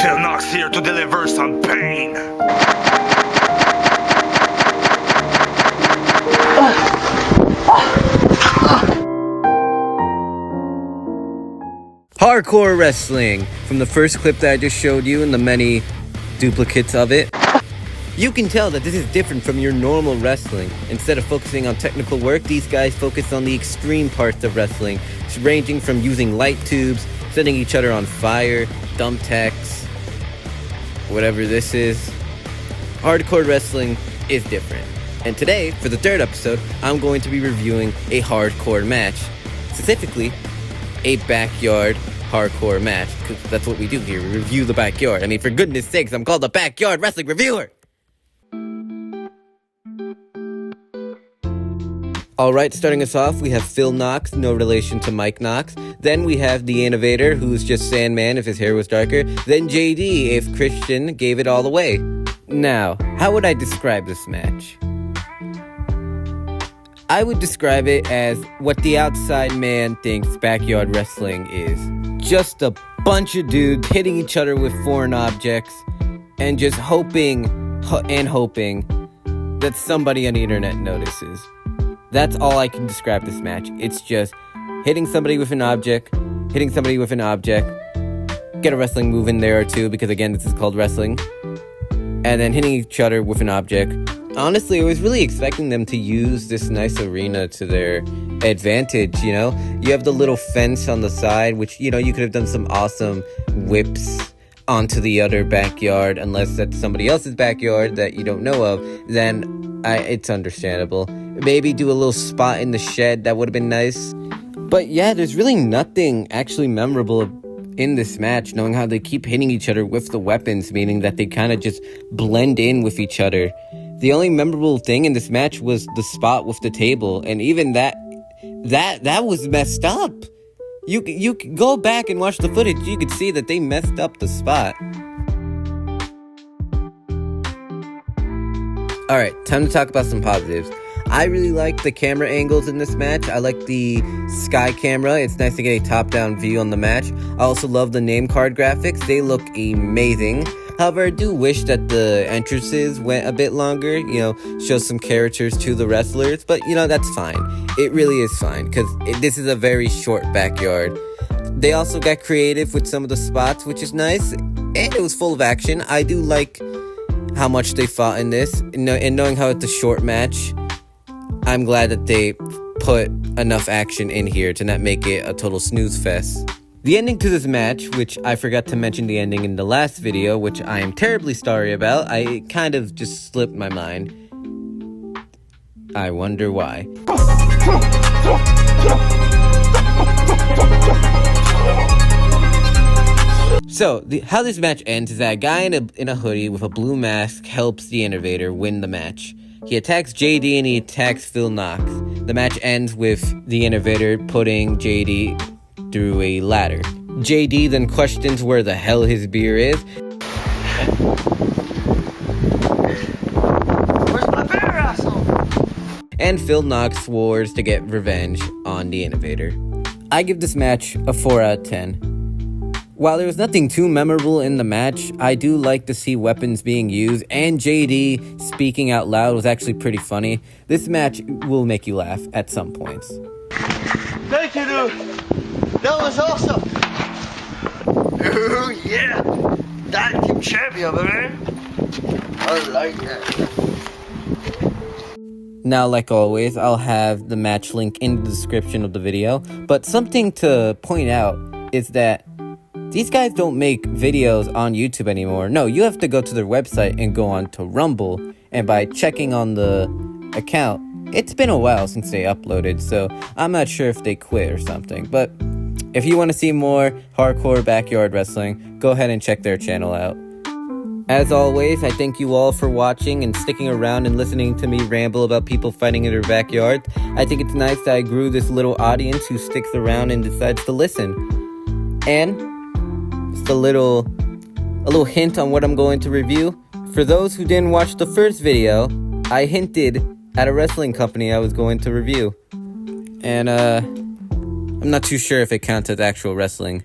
Phil Knox here to deliver some pain. Hardcore wrestling, from the first clip that I just showed you and the many duplicates of it. You can tell that this is different from your normal wrestling. Instead of focusing on technical work, these guys focus on the extreme parts of wrestling, ranging from using light tubes, setting each other on fire, thumbtacks, whatever this is. Hardcore wrestling is different. And today, for the third episode, I'm going to be reviewing a hardcore match. Specifically, a backyard hardcore match, because that's what we do here. We review the backyard. I mean, for goodness sakes, I'm called the Backyard Wrestling Reviewer! Alright, starting us off, we have Phil Knox, no relation to Mike Knox. Then we have The Innovator, who's just Sandman if his hair was darker. Then JD, if Christian gave it all away. Now, how would I describe this match? I would describe it as what the outside man thinks backyard wrestling is. Just a bunch of dudes hitting each other with foreign objects and just hoping that somebody on the internet notices. That's all I can describe this match. It's just hitting somebody with an object, get a wrestling move in there or two, because again, this is called wrestling, and then hitting each other with an object. Honestly, I was really expecting them to use this nice arena to their advantage, you know? You have the little fence on the side, which, you know, you could have done some awesome whips onto the other backyard, unless that's somebody else's backyard that you don't know of, then it's understandable. Maybe do a little spot in the shed, that would have been nice. But yeah, there's really nothing actually memorable in this match, knowing how they keep hitting each other with the weapons, meaning that they kind of just blend in with each other. The only memorable thing in this match was the spot with the table, and even that was messed up. You go back and watch the footage, you could see that they messed up the spot. Alright, time to talk about some positives. I really like the camera angles in this match. I like the sky camera. It's nice to get a top-down view on the match. I also love the name card graphics. They look amazing. However, I do wish that the entrances went a bit longer, you know, show some characters to the wrestlers, but, you know, that's fine. It really is fine, because this is a very short backyard. They also got creative with some of the spots, which is nice, and it was full of action. I do like how much they fought in this, and knowing how it's a short match, I'm glad that they put enough action in here to not make it a total snooze fest. The ending to this match, which I forgot to mention the ending in the last video, which I am terribly sorry about, I kind of just slipped my mind. I wonder why. So, how this match ends is that a guy in a hoodie with a blue mask helps the Innovator win the match. He attacks JD and he attacks Phil Knox. The match ends with the Innovator putting JD through a ladder. JD then questions where the hell his beer is. Where's my beer, asshole? And Phil Knox swears to get revenge on the Innovator. I give this match a 4 out of 10. While there was nothing too memorable in the match, I do like to see weapons being used, and JD speaking out loud was actually pretty funny. This match will make you laugh at some points. Thank you, dude. That was awesome. Oh, yeah. Tag team champion, baby. I like that. Now, like always, I'll have the match link in the description of the video, but something to point out is that these guys don't make videos on YouTube anymore. No, you have to go to their website and go on to Rumble, and by checking on the account, it's been a while since they uploaded, so I'm not sure if they quit or something, but if you want to see more hardcore backyard wrestling, go ahead and check their channel out. As always, I thank you all for watching and sticking around and listening to me ramble about people fighting in their backyard. I think it's nice that I grew this little audience who sticks around and decides to listen. And just a little hint on what I'm going to review. For those who didn't watch the first video, I hinted at a wrestling company I was going to review. And I'm not too sure if it counts as actual wrestling.